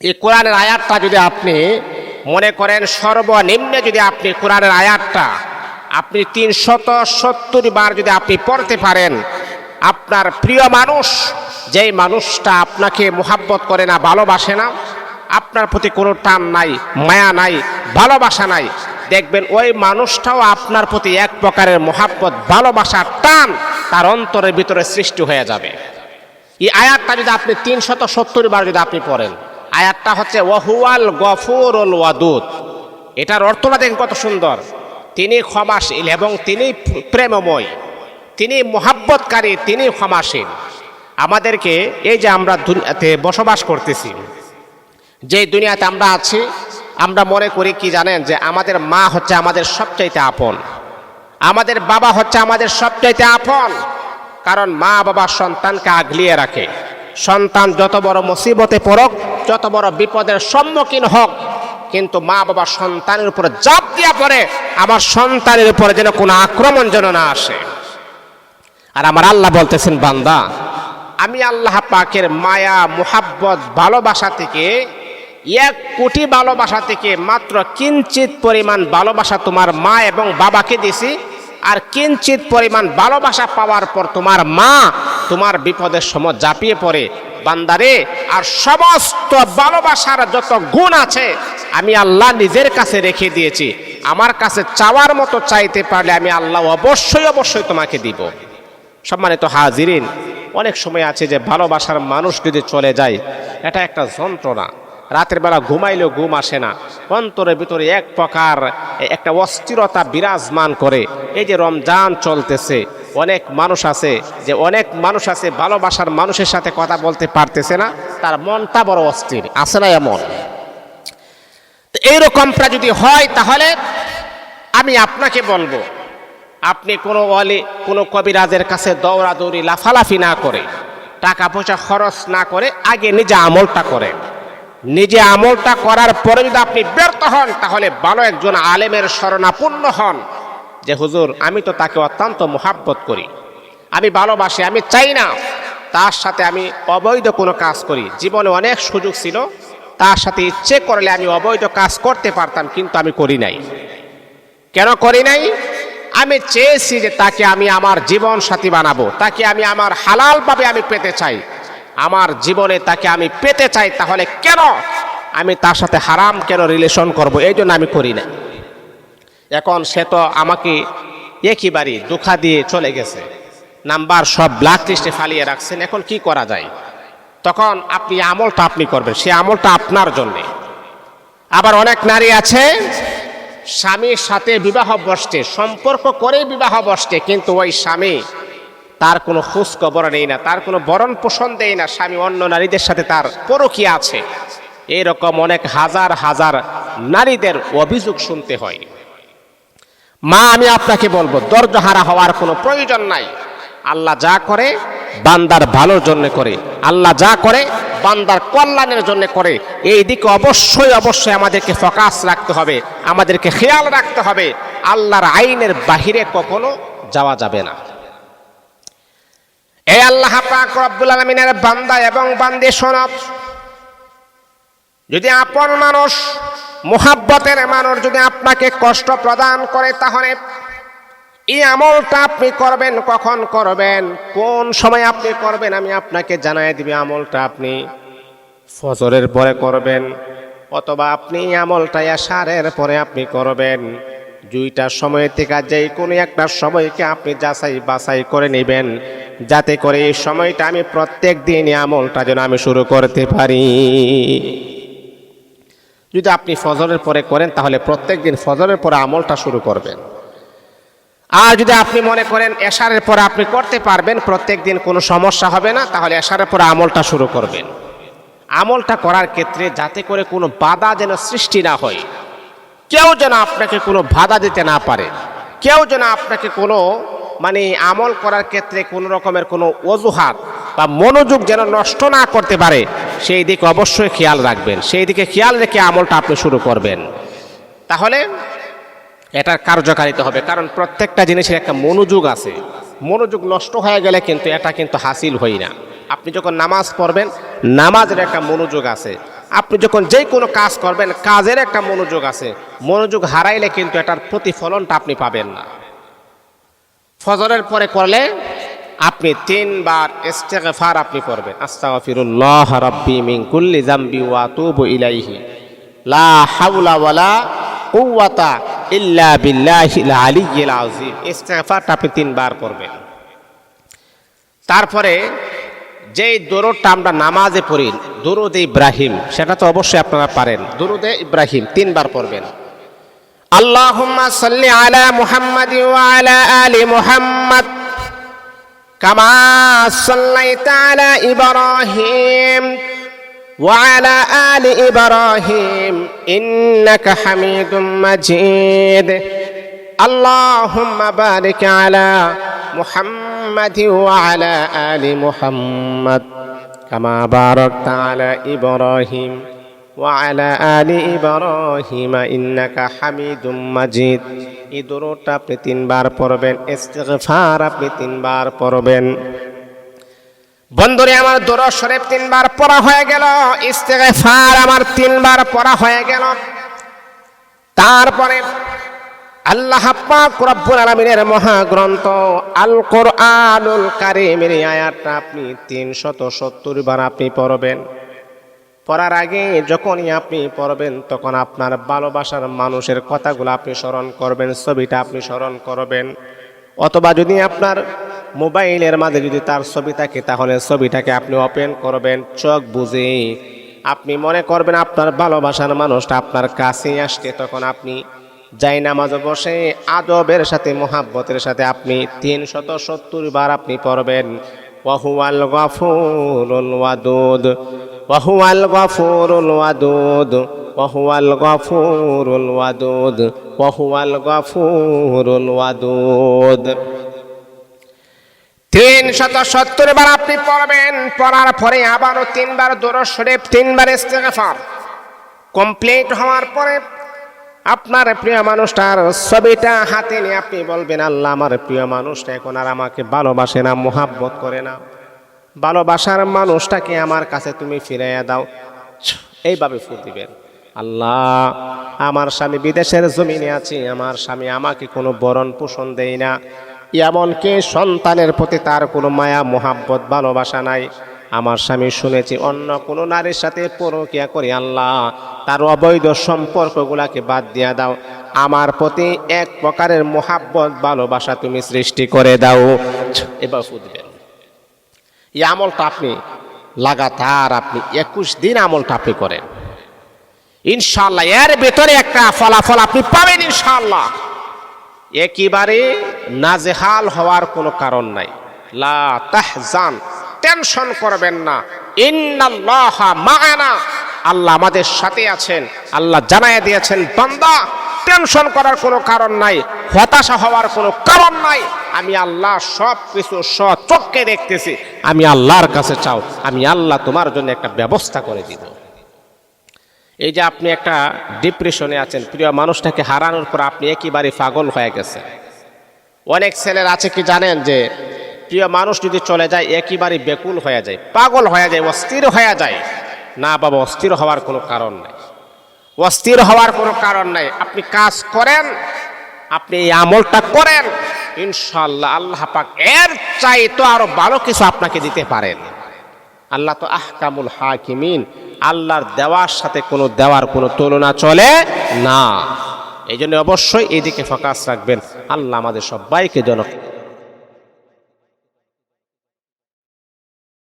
এই কোরআনের আয়াতটা যদি আপনি মনে করেন সর্বনিম্নে যদি আপনি কোরআনের আয়াতটা আপনি 370 বার যদি আপনি পড়তে পারেন, আপনার প্রিয় মানুষ যেই মানুষটা আপনাকে মোহাব্বত করে না, ভালোবাসে না, আপনার প্রতি কোনো টান নাই, মায়া নাই, ভালোবাসা নাই, দেখবেন ওই মানুষটাও আপনার প্রতি এক প্রকারের মোহাব্বত, ভালোবাসা, টান তার অন্তরের ভিতরে সৃষ্টি হয়ে যাবে। এই আয়াতটা যদি আপনি 370 বার যদি আপনি পড়েন, আয়াতটা হচ্ছে ওয়াহুয়াল গফুরুল ওয়াদুদ। এটার অর্থটা দেখেন কত সুন্দর। তিনি ক্ষমাশীল এবং তিনি প্রেমময়, তিনি মোহাব্বতকারী, তিনি ক্ষমাশীল। আমাদেরকে এই যে আমরা দুনিয়াতে বসবাস করতেছি, যে দুনিয়াতে আমরা আছি, আমরা মনে করি কি জানেন, যে আমাদের মা হচ্ছে আমাদের সবচাইতে আপন, আমাদের বাবা হচ্ছে আমাদের সবচাইতে আপন। কারণ মা বাবা সন্তানকে আগলিয়ে রাখে। সন্তান যত বড় মুসিবতে পড়ুক, যত বড় বিপদের সম্মুখীন হোক, কিন্তু মা বাবা সন্তানের উপরে জাপ দিয়া পড়ে, আমার সন্তানের উপরে যেন কোনো আক্রমণ যেন না আসে। আর আমার আল্লাহ বলতেছেন, বান্দা আমি আল্লাহ পাকের মায়া, মুহাব্বত, ভালোবাসা থেকে 1 কোটি ভালোবাসা থেকে মাত্র কিঞ্চিত পরিমাণ ভালোবাসা তোমার মা এবং বাবাকে দিছি। আর কিঞ্চিত পরিমাণ ভালোবাসা পাওয়ার পর তোমার মা তোমার বিপদের সময় ঝাঁপিয়ে পড়ে। বান্দারে, আর সমস্ত ভালোবাসার যত গুণ আছে আমি আল্লাহ নিজের কাছে রেখে দিয়েছি। আমার কাছে চাওয়ার মতো চাইতে পারলে আমি আল্লাহ অবশ্যই অবশ্যই তোমাকে দিব। সম্মানিত হাজিরিন, অনেক সময় আছে যে ভালোবাসার মানুষ যদি চলে যায়, এটা একটা যন্ত্রণা। রাতের বেলা ঘুমাইলেও ঘুম আসে না, অন্তরের ভিতরে এক প্রকার একটা অস্থিরতা বিরাজমান করে। এই যে রমজান চলতেছে, অনেক মানুষ আছে ভালোবাসার মানুষের সাথে কথা বলতে পারতেছে না, তার মনটা বড় অস্থির, আছে না এমন? তো এইরকমটা যদি হয়, তাহলে আমি আপনাকে বলবো, আপনি কোনো কবিরাজের কাছে দৌড়াদৌড়ি, লাফালাফি না করে, টাকা পয়সা খরচ না করে আগে নিজে আমলটা করেন। নিজে আমলটা করার পরে যদি আপনি ব্যর্থ হন, তাহলে ভালো একজন আলেমের শরণাপন্ন হন, যে হুজুর আমি তো তাকে অত্যন্ত মোহাব্বত করি, আমি ভালোবাসি, আমি চাই না তার সাথে আমি অবৈধ কোনো কাজ করি। জীবনে অনেক সুযোগ ছিল, তার সাথে ইচ্ছে করলে আমি অবৈধ কাজ করতে পারতাম, কিন্তু আমি করি নাই। কেন করি নাই? আমি চেয়েছি যে তাকে আমি আমার জীবন সাথী বানাবো, তাকে আমি আমার হালালভাবে আমি পেতে চাই, আমার জীবনে তাকে আমি পেতে চাই। তাহলে কেন আমি তার সাথে হারাম কেন রিলেশন করব? এই জন্য আমি করি না। এখন সে তো আমাকে একেবারে ধোঁকা দিয়ে চলে গেছে, নাম্বার সব ব্ল্যাক লিস্টে ফালিয়ে রাখছেন, এখন কি করা যায়? তখন আপনি আমলটা আপনি করবেন, সে আমলটা আপনার জন্যে। আবার অনেক নারী আছে স্বামীর সাথে বিবাহ বসছে, সম্পর্ক করে বিবাহ বসছে, কিন্তু ওই স্বামী তার কোনো খোঁজ খবর নেই না, তার কোনো ভরণ পোষণ দেয় না, স্বামী অন্য নারীদের সাথে তার পরকীয়া আছে। এরকম অনেক হাজার হাজার নারীদের অভিযোগ শুনতে হয়। মা, আমি আপনাকে বলবো, ধৈর্যহারা হওয়ার কোনো প্রয়োজন নাই। আল্লাহ যা করে বান্দার ভালোর জন্য করে, আল্লাহ যা করে বান্দার কল্যাণের জন্য করে। এই দিকে অবশ্যই অবশ্যই আমাদেরকে ফোকাস রাখতে হবে, আমাদেরকে খেয়াল রাখতে হবে। আল্লাহর আইনের বাহিরে কখনো যাওয়া যাবে না। এই আল্লাহ পাক রব্বুল আলামিনের বান্দা এবং বান্দি শোনো, যদি আপন মানুষ, মুহাব্বতের মানুষ যদি আপনাকে কষ্ট প্রদান করে, তাহলে এই আমলটা আপনি করবেন। কখন করবেন, কোন সময় আপনি করবেন, আমি আপনাকে জানাই দিবি। আমলটা আপনি ফজরের পরে করবেন, অথবা আপনি আমলটা এশারের পরে আপনি করবেন। 2টা সময় থেকে যে কোনো একটা সময়কে আপনি যাচাই বাছাই করে নেবেন, যাতে করে এই সময়টা আমি প্রত্যেক দিন আমলটা যেন আমি শুরু করতে পারি। যদি আপনি ফজরের পরে করেন, তাহলে প্রত্যেক দিন ফজরের পরে আমলটা শুরু করবেন। আর যদি আপনি মনে করেন এশারের পরে আপনি করতে পারবেন, প্রত্যেক দিন কোনো সমস্যা হবে না, তাহলে এশারের পরে আমলটা শুরু করবেন। আমলটা করার ক্ষেত্রে যাতে করে কোনো বাধা যেন সৃষ্টি না হয়, কেউ যেন আপনাকে কোনো বাধা দিতে না পারে, কেউ যেন আপনাকে কোনো আমল করার ক্ষেত্রে কোনো রকমের কোনো অজুহাত বা মনোযোগ যেন নষ্ট না করতে পারে, সেই দিকে অবশ্যই খেয়াল রাখবেন। সেই দিকে খেয়াল রেখে আমলটা আপনি শুরু করবেন, তাহলে এটার কার্যকারিতা হবে। কারণ প্রত্যেকটা জিনিসের একটা মনোযোগ আছে, মনোযোগ নষ্ট হয়ে গেলে কিন্তু এটা কিন্তু হাসিল হয় না। আপনি যখন নামাজ পড়বেন, নামাজের একটা মনোযোগ আছে, আপনি যখন যে কোনো কাজ করবেন, কাজের একটা মনোযোগ আছে, মনোযোগ হারাইলে কিন্তু এটার প্রতিফলনটা আপনি পাবেন না। ফজরের পরে করলে আপনি 3 বার ইস্তিগফার আপনি করবেন, আস্তাগফিরুল্লাহ রাব্বি মিন কুল্লি যামবি ওয়া আতুবু ইলাইহি লা হাওলা ওয়ালা কুওয়াতা ইল্লা বিল্লাহিল আলিয়্যিল আযীম। ইস্তিগফারটা আপনি 3 বার করবেন। তারপরে যেই দরুদটা আমরা নামাজে পড়ি, দরুদে ইব্রাহিম, সেটা তো অবশ্যই আপনারা পারেন। দরুদে ইব্রাহিম 3 বার পড়বেন। আল্লাহুম্মা সাল্লি আলা মুহাম্মাদ ওয়া আলা আলি মুহাম্মাদ কামা সাল্লাইতা আলা ইব্রাহিম ওয়া আলা আলি ইব্রাহিম ইন্নাকা হামিদুম মাজিদ। আল্লাহুম্মা বারিক আলা মুহাম্মাদ ওয়া আলা আলি মুহাম্মাদ কামা বারাকতা আলা ইব্রাহিম ওয়া আলা আলি ইব্রাহিম ইন্নাকা হামিদুম মাজিদ। এই দরুদটা আপনি 3 বার পড়বেন, ইস্তিগফার আপনি 3 বার পড়বেন। বন্ধুরে আমার দরুদ শরীফ 3 বার পড়া হয়ে গেল, ইস্তিগফার আমার 3 বার পড়া হয়ে গেল। তারপরে আল্লাহ পাক রব্বুল আলামিনের মহাগ্রন্থ আল কোরআনুল কারীমের আয়াতটা আপনি 370 বার আপনি পড়বেন। পড়ার আগে যখনই আপনি পড়বেন তখন আপনার ভালোবাসার মানুষের কথাগুলো আপনি স্মরণ করবেন, ছবিটা আপনি স্মরণ করবেন। অথবা যদি আপনার মোবাইলের মাঝে যদি তার ছবি থাকে তাহলে ছবিটাকে আপনি ওপেন করবেন, চোখ বুজে আপনি মনে করবেন আপনার ভালোবাসার মানুষটা আপনার কাছেই আসছে। তখন আপনি যাই নামাজে বসে আদবের সাথে মোহাব্বতের সাথে আপনি 370 বার আপনি পড়বেন। ওয়াহুয়াল গফুরুল ওয়াদুদ, ওয়াহুয়াল গফুরুল ওয়াদুদ, ওয়াহুয়াল গফুরুল ওয়াদুদ, ওয়াহুয়াল গফুরুল ওয়াদুদ। 370 বার আপনি পড়বেন। পড়ার পরে আবারও 3 বার দরুদ শরীফ, 3 বার ইস্তিগফার কমপ্লিট হওয়ার পরে আপনার প্রিয় মানুষটার ছবিটা হাতে নিয়ে আপনি বলবেন, আল্লাহ আমার প্রিয় মানুষটা এখন আর আমাকে ভালোবাসে না, মোহাব্বত করে না, ভালোবাসার মানুষটাকে আমার কাছে তুমি ফিরাইয়া দাও। এইভাবে ফুঁ দিবেন। আল্লাহ আমার স্বামী বিদেশের জমিনে আছে, আমার স্বামী আমাকে কোনো বরণ পোষণ দেয় না, এমনকি সন্তানের প্রতি তার কোনো মায়া মোহাব্বত ভালোবাসা নাই। আমার স্বামী শুনেছি অন্য কোনো নারীর সাথে পরকীয়া করে, আল্লাহ তার অবৈধ সম্পর্কগুলাকে বাদ দিয়া দাও, আমার প্রতি এক প্রকারের মোহাব্বত ভালোবাসা তুমি সৃষ্টি করে দাও। এবার ফুঁ দিবেন। এই আমলটা আপনি লাগাতার আপনি 21 দিন আমলটা আপনি করেন, ইনশাআল্লাহ এর ভেতরে একটা ফলাফল আপনি পাবেন ইনশাআল্লাহ। একেবারে নাজেহাল হওয়ার কোনো কারণ নাই। লা তাহজান, টেনশন করবেন না। ইন্নাল্লাহা মা'ানা, আল্লাহ আমাদের সাথে আছেন। আল্লাহ জানায়া দিয়েছেন, বান্দা টেনশন করার কোনো কারণ নাই, হতাশা হওয়ার কোনো কারণ নাই। আমি আল্লাহ সব কিছু সচক্ষে দেখতেছি, আমি আল্লাহর কাছে চাও, আমি আল্লাহ তোমার জন্য একটা ব্যবস্থা করে দিব। এই যে আপনি একটা ডিপ্রেশনে আছেন, প্রিয় মানুষটাকে হারানোর পর আপনি একেবারে পাগল হয়ে গেছেন। অনেক ছেলের আছে কি জানেন, যে প্রিয় মানুষ যদি চলে যায় একেবারে বেকুল হয়ে যায়, পাগল হয়ে যায়, অস্থির হয়ে যায়। না বাবা, অস্থির হওয়ার কোনো কারণ নাই, অস্থির হওয়ার কোনো কারণ নাই। আপনি কাজ করেন, আপনি এই আমলটা করেন, ইনশাআল্লাহ আল্লাহ পাক এর চাইতে আরো ভালো কিছু আপনাকে দিতে পারেন। আল্লাহ তো আহকামুল হাকিমিন, আল্লাহর দেওয়ার সাথে দেওয়ার কোনো তুলনা চলে না। এই জন্য অবশ্যই এইদিকে ফোকাস রাখবেন। আল্লাহ আমাদের সবাইকে যেন